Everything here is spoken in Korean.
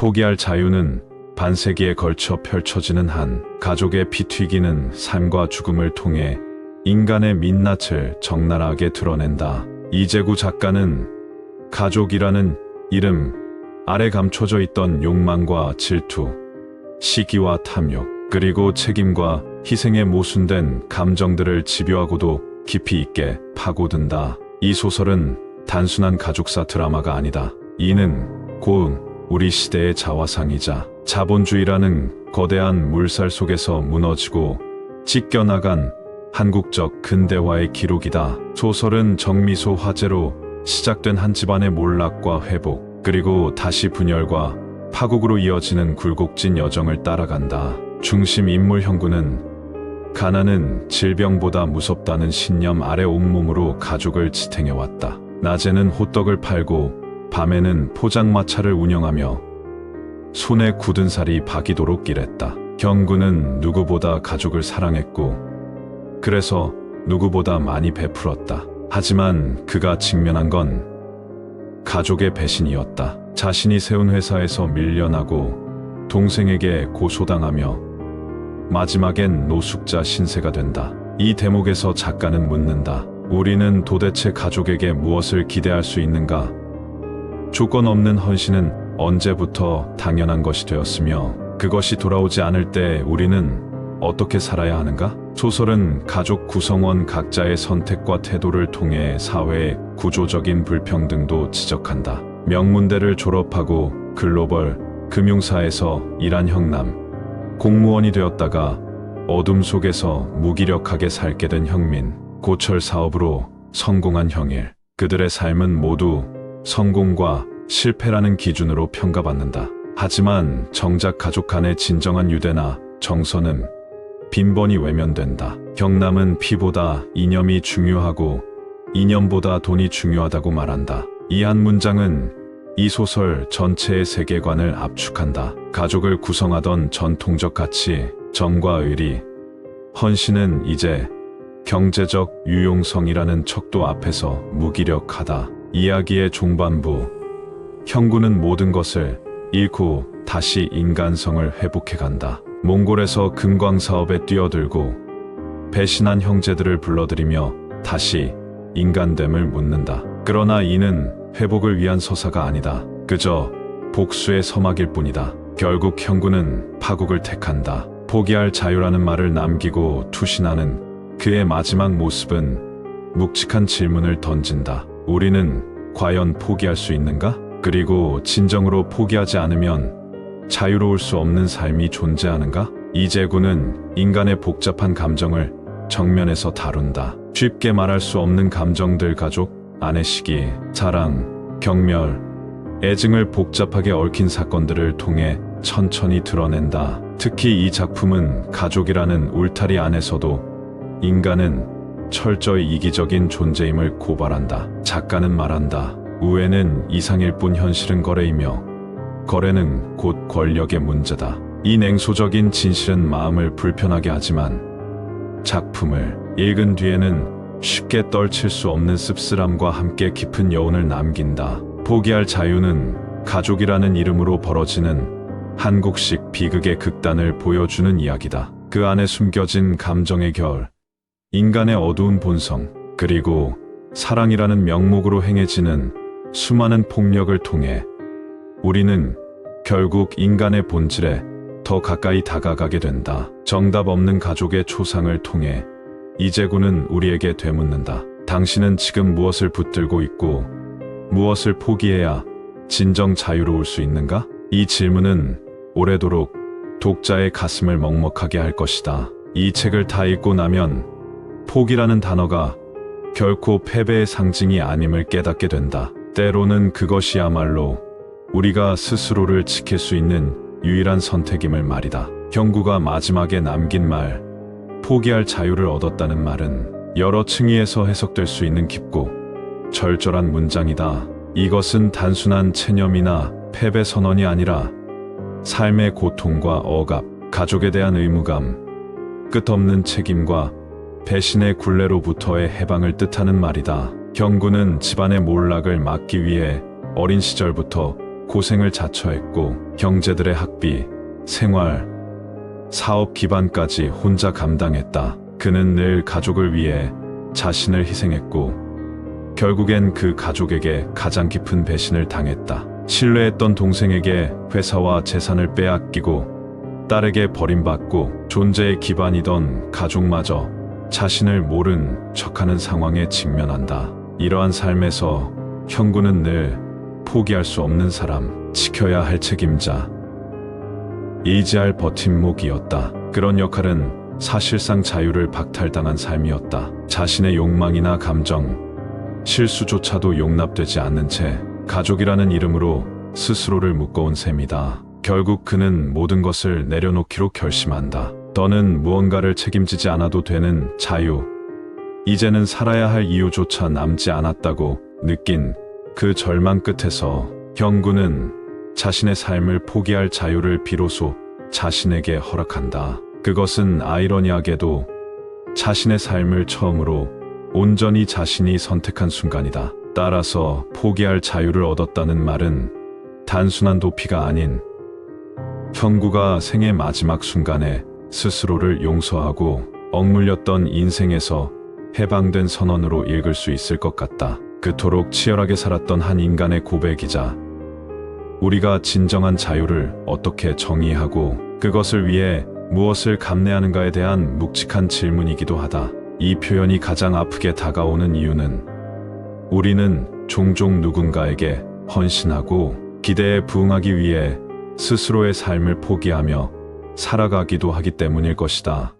포기할 자유는 반세기에 걸쳐 펼쳐지는 한 가족의 피 튀기는 삶과 죽음을 통해 인간의 민낯을 적나라하게 드러낸다. 이재구 작가는 가족이라는 이름 아래 감춰져 있던 욕망과 질투, 시기와 탐욕, 그리고 책임과 희생에 모순된 감정들을 집요하고도 깊이 있게 파고든다. 이 소설은 단순한 가족사 드라마가 아니다. 이는 고운 우리 시대의 자화상이자 자본주의라는 거대한 물살 속에서 무너지고 찢겨나간 한국적 근대화의 기록이다. 소설은 정미소 화재로 시작된 한 집안의 몰락과 회복, 그리고 다시 분열과 파국으로 이어지는 굴곡진 여정을 따라간다. 중심 인물 형구는 가난은 질병보다 무섭다는 신념 아래 온몸으로 가족을 지탱해왔다. 낮에는 호떡을 팔고 밤에는 포장마차를 운영하며 손에 굳은 살이 박이도록 일했다. 형구는 누구보다 가족을 사랑했고 그래서 누구보다 많이 베풀었다. 하지만 그가 직면한 건 가족의 배신이었다. 자신이 세운 회사에서 밀려나고 동생에게 고소당하며 마지막엔 노숙자 신세가 된다. 이 대목에서 작가는 묻는다. 우리는 도대체 가족에게 무엇을 기대할 수 있는가? 조건 없는 헌신은 언제부터 당연한 것이 되었으며 그것이 돌아오지 않을 때 우리는 어떻게 살아야 하는가? 소설은 가족 구성원 각자의 선택과 태도를 통해 사회의 구조적인 불평등도 지적한다. 명문대를 졸업하고 글로벌 금융사에서 일한 형남, 공무원이 되었다가 어둠 속에서 무기력하게 살게 된 형민, 고철 사업으로 성공한 형일. 그들의 삶은 모두 성공과 실패라는 기준으로 평가받는다. 하지만 정작 가족 간의 진정한 유대나 정서는 빈번히 외면된다. 형남은 피보다 이념이 중요하고 이념보다 돈이 중요하다고 말한다. 이 한 문장은 이 소설 전체의 세계관을 압축한다. 가족을 구성하던 전통적 가치, 정과 의리, 헌신은 이제 경제적 유용성이라는 척도 앞에서 무기력하다. 이야기의 중반부, 형구는 모든 것을 잃고 다시 인간성을 회복해간다. 몽골에서 금광 사업에 뛰어들고 배신한 형제들을 불러들이며 다시 인간됨을 묻는다. 그러나 이는 회복을 위한 서사가 아니다. 그저 복수의 서막일 뿐이다. 결국 형구는 파국을 택한다. 포기할 자유라는 말을 남기고 투신하는 그의 마지막 모습은 묵직한 질문을 던진다. 우리는 과연 포기할 수 있는가? 그리고 진정으로 포기하지 않으면 자유로울 수 없는 삶이 존재하는가? 이재구는 인간의 복잡한 감정을 정면에서 다룬다. 쉽게 말할 수 없는 감정들, 가족, 아내 시기, 사랑, 경멸, 애증을 복잡하게 얽힌 사건들을 통해 천천히 드러낸다. 특히 이 작품은 가족이라는 울타리 안에서도 인간은 철저히 이기적인 존재임을 고발한다. 작가는 말한다. 우애는 이상일 뿐 현실은 거래이며 거래는 곧 권력의 문제다. 이 냉소적인 진실은 마음을 불편하게 하지만 작품을 읽은 뒤에는 쉽게 떨칠 수 없는 씁쓸함과 함께 깊은 여운을 남긴다. 포기할 자유는 가족이라는 이름으로 벌어지는 한국식 비극의 극단을 보여주는 이야기다. 그 안에 숨겨진 감정의 결, 인간의 어두운 본성, 그리고 사랑이라는 명목으로 행해지는 수많은 폭력을 통해 우리는 결국 인간의 본질에 더 가까이 다가가게 된다. 정답 없는 가족의 초상을 통해 이재구는 우리에게 되묻는다. 당신은 지금 무엇을 붙들고 있고 무엇을 포기해야 진정 자유로울 수 있는가? 이 질문은 오래도록 독자의 가슴을 먹먹하게 할 것이다. 이 책을 다 읽고 나면 포기라는 단어가 결코 패배의 상징이 아님을 깨닫게 된다. 때로는 그것이야말로 우리가 스스로를 지킬 수 있는 유일한 선택임을 말이다. 형구가 마지막에 남긴 말, 포기할 자유를 얻었다는 말은 여러 층위에서 해석될 수 있는 깊고 절절한 문장이다. 이것은 단순한 체념이나 패배 선언이 아니라 삶의 고통과 억압, 가족에 대한 의무감, 끝없는 책임과 배신의 굴레로부터의 해방을 뜻하는 말이다. 형구는 집안의 몰락을 막기 위해 어린 시절부터 고생을 자처했고 형제들의 학비, 생활, 사업 기반까지 혼자 감당했다. 그는 늘 가족을 위해 자신을 희생했고 결국엔 그 가족에게 가장 깊은 배신을 당했다. 신뢰했던 동생에게 회사와 재산을 빼앗기고 딸에게 버림받고 존재의 기반이던 가족마저 자신을 모른 척하는 상황에 직면한다. 이러한 삶에서 형구는 늘 포기할 수 없는 사람, 지켜야 할 책임자, 의지할 버팀목이었다. 그런 역할은 사실상 자유를 박탈당한 삶이었다. 자신의 욕망이나 감정, 실수조차도 용납되지 않는 채 가족이라는 이름으로 스스로를 묶어온 셈이다. 결국 그는 모든 것을 내려놓기로 결심한다. 더는 무언가를 책임지지 않아도 되는 자유, 이제는 살아야 할 이유조차 남지 않았다고 느낀 그 절망 끝에서 형구는 자신의 삶을 포기할 자유를 비로소 자신에게 허락한다. 그것은 아이러니하게도 자신의 삶을 처음으로 온전히 자신이 선택한 순간이다. 따라서 포기할 자유를 얻었다는 말은 단순한 도피가 아닌 형구가 생의 마지막 순간에 스스로를 용서하고 억눌렸던 인생에서 해방된 선언으로 읽을 수 있을 것 같다. 그토록 치열하게 살았던 한 인간의 고백이자 우리가 진정한 자유를 어떻게 정의하고 그것을 위해 무엇을 감내하는가에 대한 묵직한 질문이기도 하다. 이 표현이 가장 아프게 다가오는 이유는 우리는 종종 누군가에게 헌신하고 기대에 부응하기 위해 스스로의 삶을 포기하며 살아가기도 하기 때문일 것이다.